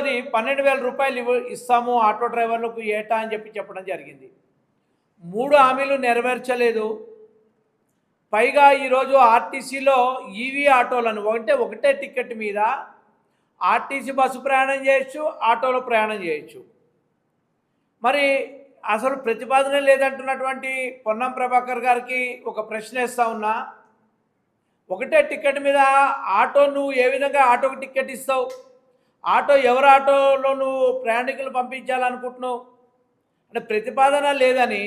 మూడోది 12,000 రూపాయలు ఇస్తాము ఆటో డ్రైవర్లకు ఏటా అని చెప్పడం జరిగింది. 3 హామీలు నెరవేర్చలేదు. పైగా ఈరోజు ఆర్టీసీలో ఈవీ ఆటోలను ఒకటే టికెట్ మీద ఆర్టీసీ బస్సు ప్రయాణం చేయొచ్చు, ఆటోలో ప్రయాణం చేయొచ్చు. మరి అసలు ప్రతిపాదన లేదంటున్నటువంటి పొన్నం ప్రభాకర్ గారికి ఒక ప్రశ్న వేస్తా ఉన్నా. ఒకటే టికెట్ మీద ఆటో నువ్వు ఏ విధంగా ఆటోకి టికెట్ ఇస్తావు? ఆటో ఎవరి ఆటోలో నువ్వు ప్రయాణికులు పంపించాలనుకుంటున్నావు? అంటే ప్రతిపాదన లేదని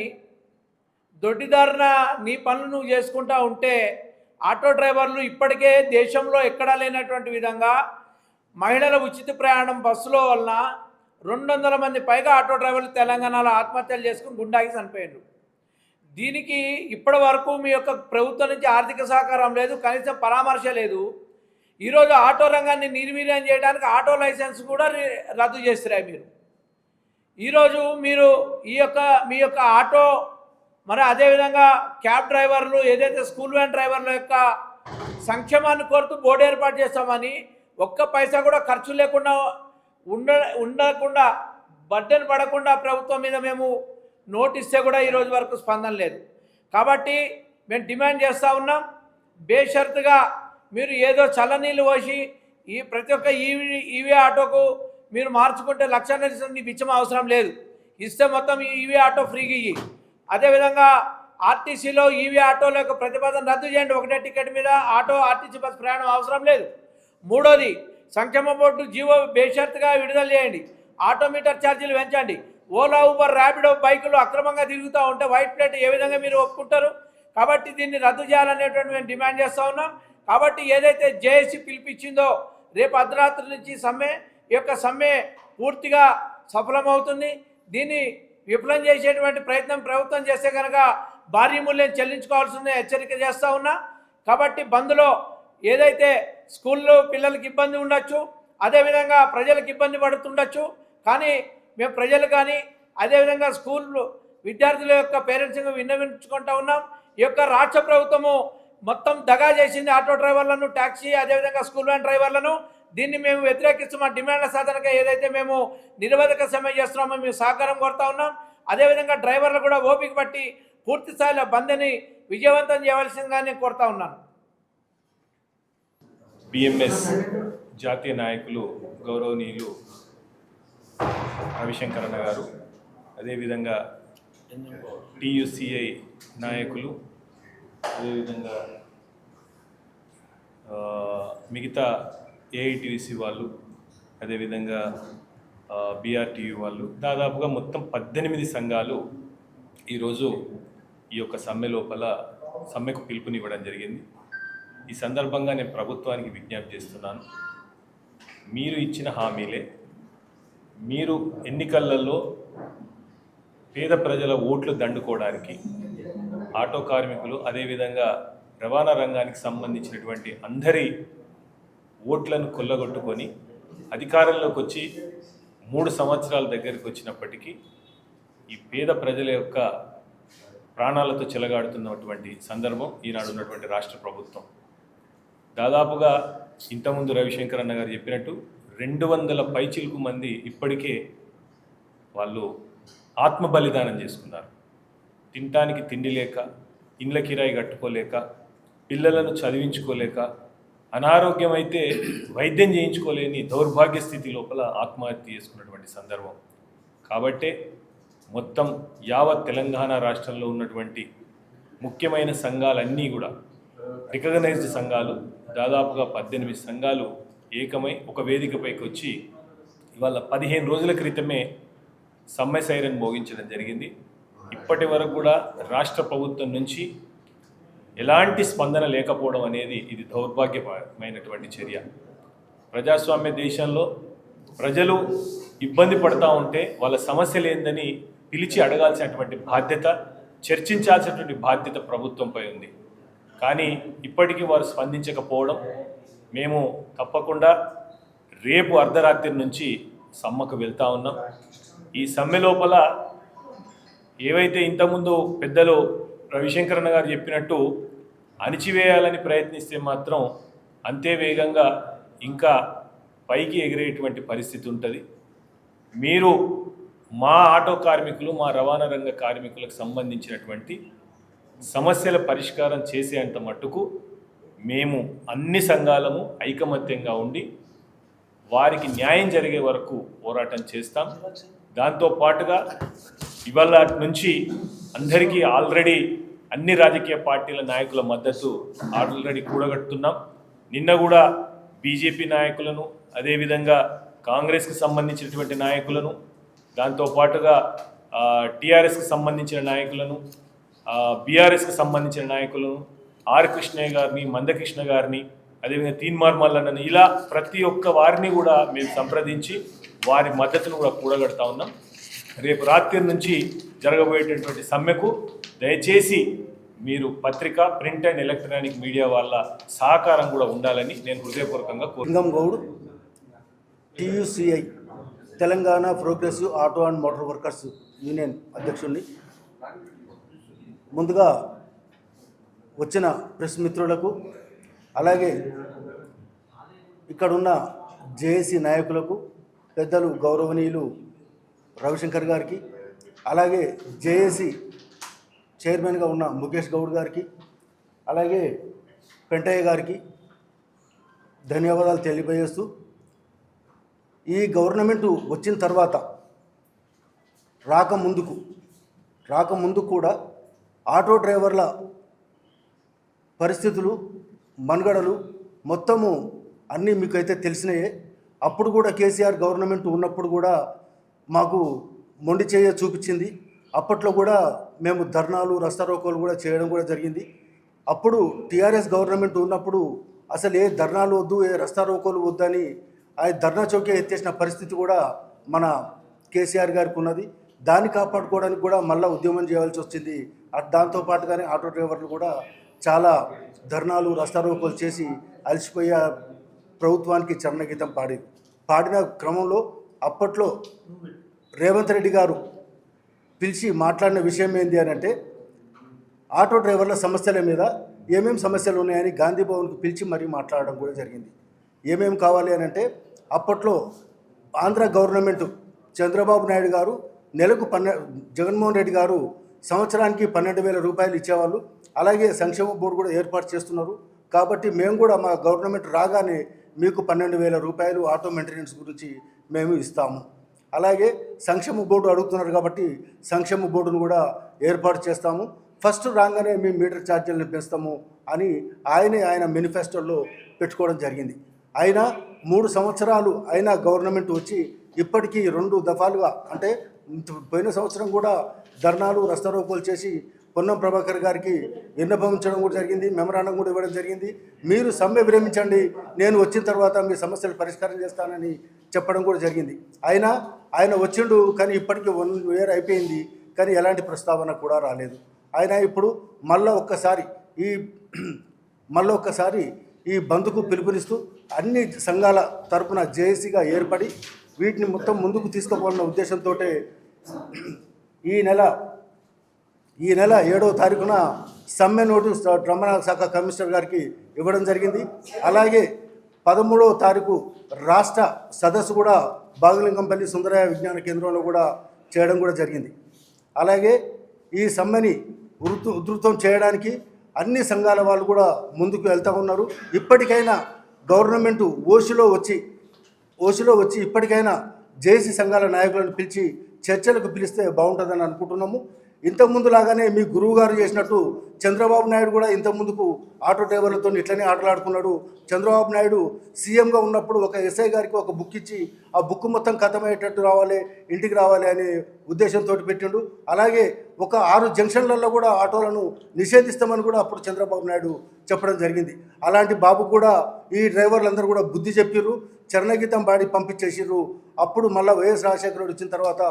దొడ్డిదారున నీ పనులు నువ్వు చేసుకుంటా ఉంటే ఆటో డ్రైవర్లు ఇప్పటికే దేశంలో ఎక్కడా లేనటువంటి విధంగా మహిళల ఉచిత ప్రయాణం బస్సులో వలన 200 మంది పైగా ఆటో డ్రైవర్లు తెలంగాణలో ఆత్మహత్యలు చేసుకుని గుండాకి చనిపోయారు. దీనికి ఇప్పటి వరకు మీ యొక్క ప్రభుత్వం నుంచి ఆర్థిక సహకారం లేదు, కనీసం పరామర్శ లేదు. ఈరోజు ఆటో రంగాన్ని నిర్వీర్యం చేయడానికి ఆటో లైసెన్స్ కూడా రద్దు చేస్తున్నారు మీరు. ఈరోజు మీరు మీ యొక్క ఆటో మరి అదేవిధంగా క్యాబ్ డ్రైవర్లు ఏదైతే స్కూల్ వ్యాన్ డ్రైవర్ల యొక్క సంక్షేమాన్ని కోరుతూ బోర్డు ఏర్పాటు చేస్తామని ఒక్క పైసా కూడా ఖర్చు లేకుండా ఉండకుండా బర్డెన్ పడకుండా ప్రభుత్వం మీద మేము నోటిస్తే కూడా ఈరోజు వరకు స్పందన లేదు. కాబట్టి మేము డిమాండ్ చేస్తూ ఉన్నాం, బేషరతుగా మీరు ఏదో చల్లనీళ్ళు పోసి ఈ ప్రతి ఒక్క ఈవీ ఆటోకు మీరు మార్చుకుంటే 1,00,000 నీ బిచ్చం అవసరం లేదు. ఇస్తే మొత్తం ఈవీ ఆటో ఫ్రీగా ఇయ్యి. అదేవిధంగా ఆర్టీసీలో ఈవీ ఆటోల యొక్క ప్రతిపాదన రద్దు చేయండి. ఒకటే టికెట్ మీద ఆర్టీసీ బస్ ప్రయాణం అవసరం లేదు. మూడోది సంక్షేమ బోర్డు జీవో బేషరతుగా విడుదల చేయండి. ఆటోమీటర్ ఛార్జీలు పెంచండి. ఓలా ఊబర్ ర్యాపిడో బైకులు అక్రమంగా తిరుగుతూ ఉంటే వైట్ ప్లేట్ ఏ విధంగా మీరు ఒప్పుకుంటారు? కాబట్టి దీన్ని రద్దు చేయాలనేటువంటి మేము డిమాండ్ చేస్తూ ఉన్నాం. కాబట్టి ఏదైతే జేఏసీ పిలిపించిందో రేపు అర్ధరాత్రి నుంచి సమ్మె పూర్తిగా సఫలమవుతుంది. దీన్ని విఫలం చేసేటువంటి ప్రయత్నం ప్రభుత్వం చేస్తే కనుక భారీ మూల్యం చెల్లించుకోవాల్సిందే హెచ్చరిక చేస్తూ ఉన్నా. కాబట్టి బంద్లో ఏదైతే స్కూల్లో పిల్లలకి ఇబ్బంది ఉండొచ్చు, అదేవిధంగా ప్రజలకు ఇబ్బంది పడుతుండొచ్చు, కానీ మేము ప్రజలు కానీ అదేవిధంగా స్కూల్ విద్యార్థుల యొక్క పేరెంట్స్గా విన్నవించుకుంటూ ఉన్నాం. ఈ యొక్క రాష్ట్ర ప్రభుత్వము మొత్తం దగా చేసింది ఆటో డ్రైవర్లను, ట్యాక్సీ అదేవిధంగా స్కూల్ వ్యాన్ డ్రైవర్లను. దీన్ని మేము వ్యతిరేకిస్తున్న డిమాండ్ల సాధనగా ఏదైతే మేము నిరవధిక సమ్మె చేస్తున్నామో మేము సహకారం కోరుతా ఉన్నాం. అదేవిధంగా డ్రైవర్లు కూడా ఓపిక పట్టి పూర్తి స్థాయిలో బంద్ని విజయవంతం చేయవలసిందిగా నేను కోరుతా ఉన్నాను. బిఎంఎస్ జాతీయ నాయకులు గౌరవనీయులు రవిశంకర్ అన్న గారు, అదేవిధంగా టీయూసీఐ నాయకులు, అదేవిధంగా మిగతా ఏఐటీసీ వాళ్ళు, అదేవిధంగా బీఆర్టీయూ వాళ్ళు, దాదాపుగా మొత్తం 18 సంఘాలు ఈరోజు ఈ యొక్క సమ్మె లోపల సమ్మెకు పిలుపునివ్వడం జరిగింది. ఈ సందర్భంగా నేను ప్రభుత్వానికి విజ్ఞప్తి చేస్తున్నాను, మీరు ఇచ్చిన హామీలే, మీరు ఎన్నికలలో పేద ప్రజల ఓట్లు దండుకోవడానికి ఆటో కార్మికులు అదేవిధంగా రవాణా రంగానికి సంబంధించినటువంటి అందరి ఓట్లను కొల్లగొట్టుకొని అధికారంలోకి వచ్చి 3 సంవత్సరాల దగ్గరికి వచ్చినప్పటికీ ఈ పేద ప్రజల యొక్క ప్రాణాలతో చెలగాడుతున్నటువంటి సందర్భం ఈనాడు ఉన్నటువంటి రాష్ట్ర ప్రభుత్వం. దాదాపుగా ఇంతకుముందు రవిశంకర్ అన్న గారు చెప్పినట్టు 200 పైచిలుకు మంది ఇప్పటికే వాళ్ళు ఆత్మ బలిదానం చేసుకున్నారు. తినటానికి తిండి లేక, ఇండ్ల కిరాయి కట్టుకోలేక, పిల్లలను చదివించుకోలేక, అనారోగ్యం అయితే వైద్యం చేయించుకోలేని దౌర్భాగ్య స్థితి లోపల ఆత్మహత్య చేసుకున్నటువంటి సందర్భం. కాబట్టే మొత్తం యావత్ తెలంగాణ రాష్ట్రంలో ఉన్నటువంటి ముఖ్యమైన సంఘాలన్నీ కూడా రికగ్నైజ్డ్ సంఘాలు దాదాపుగా 18 సంఘాలు ఏకమై ఒక వేదికపైకి వచ్చి ఇవాళ 15 రోజుల క్రితమే సమ్మె సైరన్ మోగించడం జరిగింది. ఇప్పటి వరకు కూడా రాష్ట్ర ప్రభుత్వం నుంచి ఎలాంటి స్పందన లేకపోవడం అనేది ఇది దౌర్భాగ్యమైనటువంటి చర్య. ప్రజాస్వామ్య దేశంలో ప్రజలు ఇబ్బంది పడుతూ ఉంటే వాళ్ళ సమస్యలు ఏందని పిలిచి అడగాల్సినటువంటి బాధ్యత, చర్చించాల్సినటువంటి బాధ్యత ప్రభుత్వంపై ఉంది. కానీ ఇప్పటికీ వారు స్పందించకపోవడం, మేము తప్పకుండా రేపు అర్ధరాత్రి నుంచి సమ్మకు వెళ్తూ ఉన్నాం. ఈ సమ్మె లోపల ఏవైతే ఇంతకుముందు పెద్దలు రవిశంకరన్న గారు చెప్పినట్టు అణిచివేయాలని ప్రయత్నిస్తే మాత్రం అంతే వేగంగా ఇంకా పైకి ఎగిరేటువంటి పరిస్థితి ఉంటుంది. మీరు మా ఆటో కార్మికులు, మా రవాణా రంగ కార్మికులకు సంబంధించినటువంటి సమస్యల పరిష్కారం చేసేంత మట్టుకు మేము అన్ని సంఘాలము ఐకమత్యంగా ఉండి వారికి న్యాయం జరిగే వరకు పోరాటం చేస్తాం. దాంతోపాటుగా ఇవాళ నుంచి అందరికీ ఆల్రెడీ అన్ని రాజకీయ పార్టీల నాయకుల మద్దతు ఆల్రెడీ కూడగట్టున్నాం. నిన్న కూడా బీజేపీ నాయకులను, అదేవిధంగా కాంగ్రెస్కి సంబంధించినటువంటి నాయకులను, దాంతోపాటుగా టీఆర్ఎస్కి సంబంధించిన నాయకులను, బీఆర్ఎస్కి సంబంధించిన నాయకులను, ఆర్ కృష్ణయ్య గారిని, మందకృష్ణ గారిని, అదేవిధంగా తీన్మార్ మల్లన్నను, ఇలా ప్రతి ఒక్క వారిని కూడా మేము సంప్రదించి వారి మద్దతును కూడా కూడగడతా ఉన్నాం. రేపు రాత్రి నుంచి జరగబోయేటటువంటి సమ్మెకు దయచేసి మీరు పత్రిక, ప్రింట్ అండ్ ఎలక్ట్రానిక్ మీడియా వాళ్ళ సహకారం కూడా ఉండాలని నేను హృదయపూర్వకంగా కోరుతున్నాను. Goud, TUCI Telangana progressive auto and motor workers union అధ్యక్షుడిని. ముందుగా వచ్చిన ప్రెస్ మిత్రులకు, అలాగే ఇక్కడున్న జేఏసీ నాయకులకు, పెద్దలు గౌరవనీయులు రవిశంకర్ గారికి, అలాగే జేఏసీ చైర్మన్గా ఉన్న ముఖేష్ గౌడ్ గారికి, అలాగే పెంటయ్య గారికి ధన్యవాదాలు తెలియజేస్తూ, ఈ గవర్నమెంట్ వచ్చిన తర్వాత రాకముందు కూడా ఆటో డ్రైవర్ల పరిస్థితులు, మనుగడలు మొత్తము అన్నీ మీకైతే తెలిసినాయే. అప్పుడు కూడా కేసీఆర్ గవర్నమెంట్ ఉన్నప్పుడు కూడా మాకు మొండి చేయ చూపించింది. అప్పట్లో కూడా మేము ధర్నాలు, రస్తారోకోలు కూడా చేయడం కూడా జరిగింది. అప్పుడు టీఆర్ఎస్ గవర్నమెంట్ ఉన్నప్పుడు అసలు ఏ ధర్నాలు వద్దు, ఏ రస్తారోకోలు వద్దని ఆ ధర్నా చౌకే ఎత్తేసిన పరిస్థితి కూడా మన కేసీఆర్ గారికి ఉన్నది. దాన్ని కాపాడుకోవడానికి కూడా మళ్ళీ ఉద్యమం చేయాల్సి వచ్చింది. దాంతోపాటుగానే ఆటో డ్రైవర్లు కూడా చాలా ధర్నాలు, రస్తారోకోలు చేసి అలసిపోయే ప్రభుత్వానికి చరణగీతం పాడిన క్రమంలో అప్పట్లో రేవంత్ రెడ్డి గారు పిలిచి మాట్లాడిన విషయం ఏంటి అని అంటే, ఆటో డ్రైవర్ల సమస్యల మీద ఏమేమి సమస్యలు ఉన్నాయని గాంధీ భవన్కి పిలిచి మరీ మాట్లాడడం కూడా జరిగింది. ఏమేమి కావాలి అని అంటే, అప్పట్లో ఆంధ్ర గవర్నమెంట్ చంద్రబాబు నాయుడు గారు నెలకు జగన్మోహన్ రెడ్డి గారు సంవత్సరానికి 12,000 రూపాయలు ఇచ్చేవాళ్ళు. అలాగే సంక్షేమ బోర్డు కూడా ఏర్పాటు చేస్తున్నారు. కాబట్టి మేము కూడా మా గవర్నమెంట్ రాగానే మీకు 12,000 రూపాయలు ఆటో మెయింటెనెన్స్ గురించి మేము ఇస్తాము. అలాగే సంక్షేమ బోర్డు అడుగుతున్నారు కాబట్టి సంక్షేమ బోర్డును కూడా ఏర్పాటు చేస్తాము. ఫస్ట్ రాగానే మేము మీటర్ ఛార్జీలను పెంచుతాము అని ఆయన మేనిఫెస్టోలో పెట్టుకోవడం జరిగింది. అయినా 3 సంవత్సరాలు అయినా గవర్నమెంట్ వచ్చి ఇప్పటికీ 2 దఫాలుగా, అంటే పోయిన సంవత్సరం కూడా ధర్నాలు, రస్తారోకోలు చేసి పొన్నం ప్రభాకర్ గారికి విన్నవించడం కూడా జరిగింది, మెమరాండం కూడా ఇవ్వడం జరిగింది. మీరు సమ్మె విరమించండి, నేను వచ్చిన తర్వాత మీ సమస్యలు పరిష్కారం చేస్తానని చెప్పడం కూడా జరిగింది. అయినా ఆయన వచ్చిండు, కానీ ఇప్పటికీ 1 year అయిపోయింది, కానీ ఎలాంటి ప్రస్తావన కూడా రాలేదు. ఆయన ఇప్పుడు మళ్ళీ ఒక్కసారి ఈ బంద్కు పిలుపునిస్తూ అన్ని సంఘాల తరపున జేఏసీగా ఏర్పడి వీటిని మొత్తం ముందుకు తీసుకుపోవాలన్న ఉద్దేశంతో ఈ నెల 7వ తారీఖున సమ్మె నోటీస్ రవాణా శాఖ కమిషనర్ గారికి ఇవ్వడం జరిగింది. అలాగే 13వ తారీఖు రాష్ట్ర సదస్సు కూడా బాగలింగంపల్లి సుందరయ్య విజ్ఞాన కేంద్రంలో కూడా చేయడం కూడా జరిగింది. అలాగే ఈ సమ్మెని ఉధృతం చేయడానికి అన్ని సంఘాల వాళ్ళు కూడా ముందుకు వెళ్తూ ఉన్నారు. ఇప్పటికైనా గవర్నమెంట్ ఓషిలో వచ్చి ఇప్పటికైనా జేఏసీ సంఘాల నాయకులను పిలిచి చర్చలకు పిలిస్తే బాగుంటుందని అనుకుంటున్నాము. ఇంతకుముందు లాగానే మీ గురువు గారు చేసినట్టు చంద్రబాబు నాయుడు కూడా ఇంతకుముందుకు ఆటో డ్రైవర్లతో ఇట్లనే ఆటలాడుకున్నాడు. చంద్రబాబు నాయుడు సీఎంగా ఉన్నప్పుడు ఒక ఎస్ఐ గారికి ఒక బుక్ ఇచ్చి ఆ బుక్ మొత్తం ఖతమయ్యేటట్టు ఇంటికి రావాలి అనే ఉద్దేశంతో పెట్టిండు. అలాగే ఒక 6 జంక్షన్లలో కూడా ఆటోలను నిషేధిస్తామని కూడా అప్పుడు చంద్రబాబు నాయుడు చెప్పడం జరిగింది. అలాంటి బాబు కూడా ఈ డ్రైవర్లందరూ కూడా బుద్ధి చెప్పిర్రు, చరణగీతం పాడి పంపించేసిర్రు. అప్పుడు మళ్ళీ వైఎస్ రాజశేఖర రెడ్డి వచ్చిన తర్వాత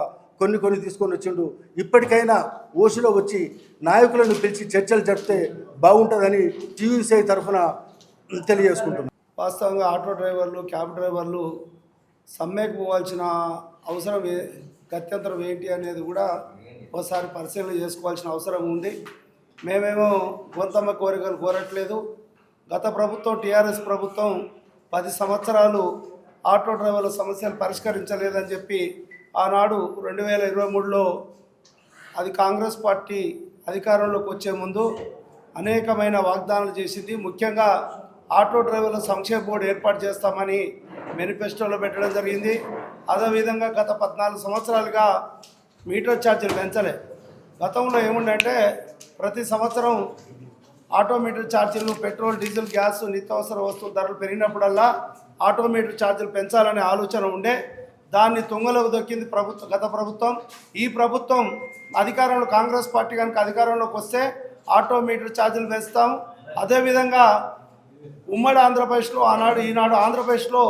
కొన్ని తీసుకొని వచ్చిండు. ఇప్పటికైనా ఓషిలో వచ్చి నాయకులను పిలిచి చర్చలు జరిపితే బాగుంటుందని TUCI తరఫున తెలియజేసుకుంటున్నాం. వాస్తవంగా ఆటో డ్రైవర్లు, క్యాబ్ డ్రైవర్లు సమ్మెకు పోవాల్సిన అవసరం గత్యంతరం ఏంటి అనేది కూడా ఒకసారి పరిశీలన చేసుకోవాల్సిన అవసరం ఉంది. మేమేమో గొంతమ్మ కోరికలు కోరట్లేదు. గత ప్రభుత్వం, టీఆర్ఎస్ ప్రభుత్వం 10 సంవత్సరాలు ఆటో డ్రైవర్ల సమస్యలు పరిష్కరించలేదని చెప్పి ఆనాడు 2023లో అది కాంగ్రెస్ పార్టీ అధికారంలోకి వచ్చే ముందు అనేకమైన వాగ్దానాలు చేసింది. ముఖ్యంగా ఆటో డ్రైవర్ల సంక్షేమ బోర్డు ఏర్పాటు చేస్తామని మేనిఫెస్టోలో పెట్టడం జరిగింది. అదేవిధంగా గత 14 సంవత్సరాలుగా మీటర్ ఛార్జీలు పెంచలే. గతంలో ఏముందంటే ప్రతి సంవత్సరం ఆటో మీటర్ ఛార్జీలు, పెట్రోల్, డీజిల్, గ్యాస్, నిత్యావసర వస్తువుల ధరలు పెరిగినప్పుడల్లా ఆటో మీటర్ ఛార్జీలు పెంచాలనే ఆలోచన ఉండే. దాన్ని తుంగలోకి దొక్కింది గత ప్రభుత్వం. ఈ ప్రభుత్వం అధికారంలో కాంగ్రెస్ పార్టీ కనుక అధికారంలోకి వస్తే ఆటో మీటర్ ఛార్జీలు పెంచుతాం. అదేవిధంగా ఉమ్మడి ఆంధ్రప్రదేశ్లో ఈనాడు ఆంధ్రప్రదేశ్లో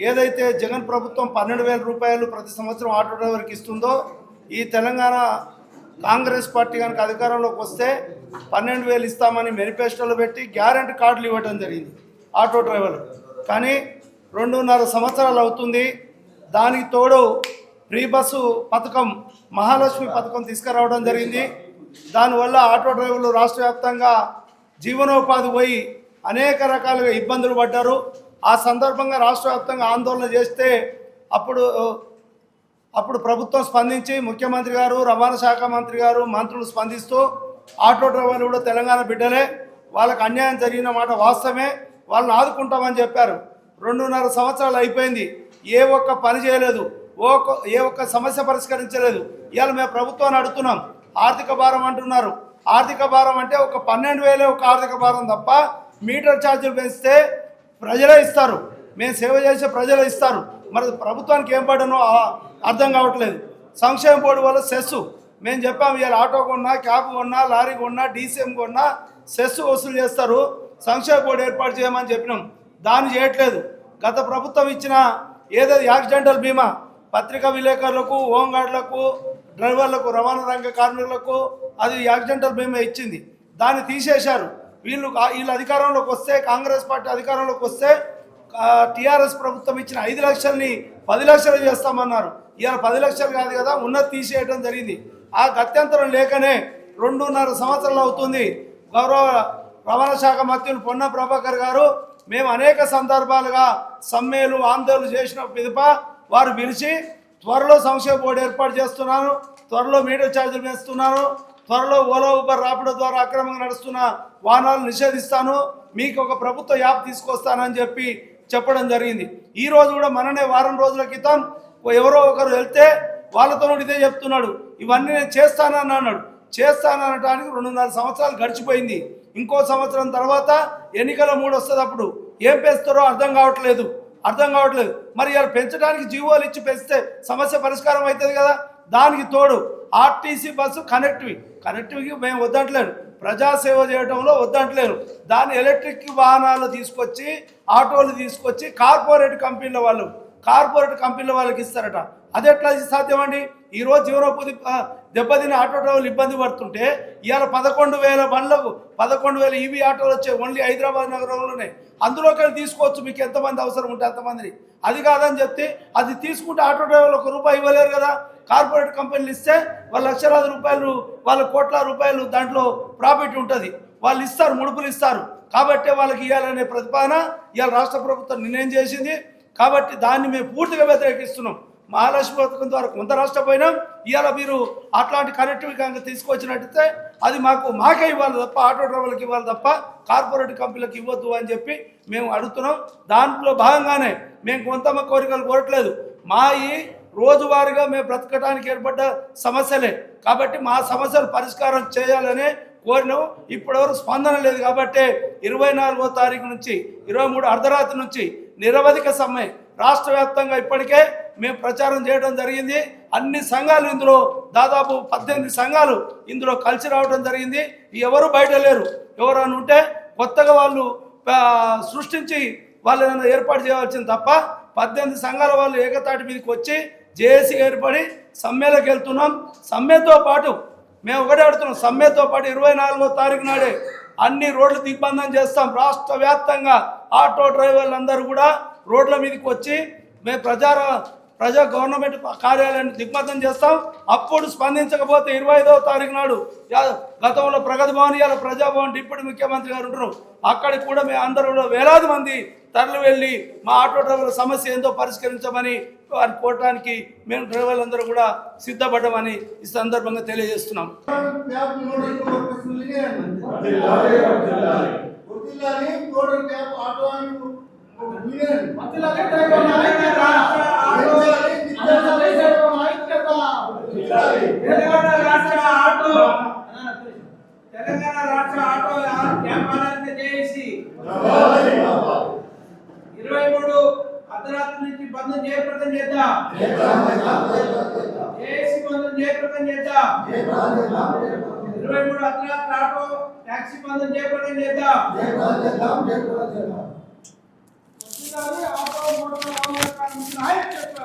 ఏదైతే జగన్ ప్రభుత్వం 12,000 రూపాయలు ప్రతి సంవత్సరం ఆటో డ్రైవర్కి ఇస్తుందో, ఈ తెలంగాణ కాంగ్రెస్ పార్టీ కనుక అధికారంలోకి వస్తే 12,000 ఇస్తామని మేనిఫెస్టోలో పెట్టి గ్యారంటీ కార్డులు ఇవ్వడం జరిగింది ఆటో డ్రైవర్లు. కానీ 2.5 సంవత్సరాలు అవుతుంది. దానికి తోడు ఫ్రీ బస్సు పథకం, మహాలక్ష్మి పథకం తీసుకురావడం జరిగింది. దానివల్ల ఆటో డ్రైవర్లు రాష్ట్ర వ్యాప్తంగా జీవనోపాధి పోయి అనేక రకాలుగా ఇబ్బందులు పడ్డారు. ఆ సందర్భంగా రాష్ట్ర వ్యాప్తంగా ఆందోళన చేస్తే అప్పుడు ప్రభుత్వం స్పందించి ముఖ్యమంత్రి గారు, రవాణా శాఖ మంత్రి గారు, మంత్రులు స్పందిస్తూ ఆటో డ్రైవర్లు కూడా తెలంగాణ బిడ్డలే, వాళ్ళకి అన్యాయం జరిగిన మాట వాస్తవమే, వాళ్ళని ఆదుకుంటామని చెప్పారు. 2.5 సంవత్సరాలు అయిపోయింది. ఏ ఒక్క పని చేయలేదు, ఏ ఒక్క సమస్య పరిష్కరించలేదు. ఇవాళ మేము ప్రభుత్వాన్ని అడుగుతున్నాం, ఆర్థిక భారం అంటున్నారు. ఆర్థిక భారం అంటే ఒక 12,000 ఒక ఆర్థిక భారం తప్ప మీటర్ ఛార్జీలు పెంచితే ప్రజలే ఇస్తారు, మేము సేవ చేసే ప్రజలే ఇస్తారు. మరి ప్రభుత్వానికి ఏం పడనో అర్థం కావట్లేదు. సంక్షేమ బోర్డు వల్ల సెస్సు మేము చెప్పాము, ఇవాళ ఆటో కొన్నా, క్యాబ్ కొన్నా, లారీ కొన్నా, డీసీఎం కొన్నా సెస్సు వసూలు చేస్తారు, సంక్షేమ బోర్డు ఏర్పాటు చేయమని చెప్పినాం. దాన్ని చేయట్లేదు. గత ప్రభుత్వం ఇచ్చిన ఏదైతే యాక్సిడెంటల్ బీమా పత్రికా విలేకరులకు, హోంగార్డులకు, డ్రైవర్లకు, రవాణా రంగ కార్మికులకు అది యాక్సిడెంటల్ బీమా ఇచ్చింది. దాన్ని తీసేశారు. వీళ్ళు అధికారంలోకి వస్తే, కాంగ్రెస్ పార్టీ అధికారంలోకి వస్తే టీఆర్ఎస్ ప్రభుత్వం ఇచ్చిన 5 లక్షల్ని 10 లక్షలు చేస్తామన్నారు. ఇవాళ 10 లక్షలు కాదు కదా, ఉన్నది తీసేయడం జరిగింది. ఆ గత్యంతరం లేకనే 2.5 సంవత్సరాలు అవుతుంది. గౌరవ రవాణా శాఖ మంత్రులు పొన్నం ప్రభాకర్ గారు మేము అనేక సందర్భాలుగా సమ్మెలు, ఆందోళనలు చేసిన పిదప వారు పిలిచి త్వరలో సంక్షేమ బోర్డు ఏర్పాటు చేస్తున్నాను, త్వరలో మీటర్ ఛార్జీలు పెంచుతున్నాను, త్వరలో ఓలా ఊబర్ రాపిడో ద్వారా అక్రమంగా నడుస్తున్న వాహనాలు నిషేధిస్తాను, మీకు ఒక ప్రభుత్వ యాప్ తీసుకొస్తానని చెప్పడం జరిగింది. ఈరోజు కూడా మననే వారం రోజుల క్రితం ఎవరో ఒకరు వెళ్తే వాళ్ళతో ఇదే చెప్తున్నాడు, ఇవన్నీ నేను చేస్తానని అన్నాడు. చేస్తాననడానికి 2.5 సంవత్సరాలు గడిచిపోయింది. ఇంకో సంవత్సరం తర్వాత ఎన్నికల మూడు వస్తుంది. అప్పుడు ఏం పెంచుతారో అర్థం కావట్లేదు. మరి ఇలా పెంచడానికి జీవోలు ఇచ్చి పెంచితే సమస్య పరిష్కారం అవుతుంది కదా. దానికి తోడు ఆర్టీసీ బస్సు కనెక్టివిటీ మేము వద్దంటలేను, ప్రజాసేవ చేయడంలో వద్దంటలేను. దాన్ని ఎలక్ట్రిక్ వాహనాలు తీసుకొచ్చి, ఆటోలు తీసుకొచ్చి కార్పొరేట్ కంపెనీల వాళ్ళకి ఇస్తారట. అది ఎట్లా సాధ్యమండి? ఈరోజు జీవనోపాధి దెబ్బతిని ఆటో డ్రైవర్లు ఇబ్బంది పడుతుంటే ఇవాళ 11,000 బండ్లకు 11,000 ఈవీ ఆటోలు వచ్చాయి ఓన్లీ హైదరాబాద్ నగరంలోనే. అందులోకి వెళ్ళి తీసుకోవచ్చు, మీకు ఎంతమంది అవసరం ఉంటే అంతమందిని. అది కాదని చెప్తే అది తీసుకుంటే ఆటో డ్రైవర్లు ₹1 ఇవ్వలేరు కదా. కార్పొరేట్ కంపెనీలు ఇస్తే వాళ్ళు లక్షలాది రూపాయలు, వాళ్ళ కోట్ల రూపాయలు దాంట్లో ప్రాఫిట్ ఉంటుంది, వాళ్ళు ఇస్తారు, ముడుపులు ఇస్తారు. కాబట్టి వాళ్ళకి ఇవ్వాలనే ప్రతిపాదన ఇవాళ రాష్ట్ర ప్రభుత్వం నిర్ణయం చేసింది. కాబట్టి దాన్ని మేము పూర్తిగా వ్యతిరేకిస్తున్నాం. మహాలక్ష్మి పథకం ద్వారా కొంత నష్టపోయినాం. ఇవాళ మీరు అట్లాంటి కనెక్టివిటీ కనుక తీసుకొచ్చినట్టయితే అది మాకే ఇవ్వాలి తప్ప, ఆటో డ్రైవర్లకు ఇవ్వాలి తప్ప కార్పొరేట్ కంపెనీలకు ఇవ్వద్దు అని చెప్పి మేము అడుగుతున్నాం. దాంట్లో భాగంగానే మేము కొంత కోరికలు కోరట్లేదు. ఈ రోజువారీగా మేము బ్రతకడానికి ఏర్పడ్డ సమస్యలే. కాబట్టి మా సమస్యలు పరిష్కారం చేయాలనే కోరినాం. ఇప్పటివరకు స్పందన లేదు. కాబట్టి 24వ తారీఖు నుంచి 23 అర్ధరాత్రి నుంచి నిరవధిక సమ్మె రాష్ట్ర వ్యాప్తంగా ఇప్పటికే మేము ప్రచారం చేయడం జరిగింది. అన్ని సంఘాలు ఇందులో దాదాపు 18 సంఘాలు ఇందులో కలిసి రావడం జరిగింది. ఎవరు బయట లేరు. ఎవరైనా ఉంటే కొత్తగా వాళ్ళు సృష్టించి వాళ్ళు ఏదైనా ఏర్పాటు చేయవలసింది తప్ప 18 సంఘాల వాళ్ళు ఏకతాటి మీదకి వచ్చి జేఏసీ ఏర్పడి సమ్మెలకు వెళ్తున్నాం. సమ్మెతో పాటు మేము ఒకటే అడుగుతున్నాం, సమ్మెతో పాటు 24వ తారీఖు నాడే అన్ని రోడ్లు దిగ్బంధం చేస్తాం. రాష్ట్ర వ్యాప్తంగా ఆటో డ్రైవర్లందరూ కూడా రోడ్ల మీదకి వచ్చి మేము ప్రజా గవర్నమెంట్ కార్యాలయాన్ని దిగ్బంధం చేస్తాం. అప్పుడు స్పందించకపోతే 25వ తారీఖు నాడు గతంలో ప్రగతి భవన్, ఇవాళ ప్రజాభవన్ డిప్యూటీ ముఖ్యమంత్రి గారు ఉంటారు, అక్కడికి కూడా మేము అందరూ వేలాది మంది తరలి వెళ్ళి మా ఆటో డ్రైవర్ల సమస్య ఏందో పరిష్కరించమని వారి కోరటానికి మేము డ్రైవర్లందరూ కూడా సిద్ధపడ్డామని ఈ సందర్భంగా తెలియజేస్తున్నాం. తెలంగాణ రాష్ట్ర ఆటో వ్యాపారాన్ని చేసి 23 అర్ధరాత్రి నుంచి బంధం జయప్రదం చేద్దాం. ఏసీ బంధం జయప్రదం చేద్దాం. 23 అర్ధరాత్రి ఆటో టాక్సీ బంధం జయప్రదం చేద్దాం. ఆటో మోటార్ వాహన కార్మికుల ఐక్యత.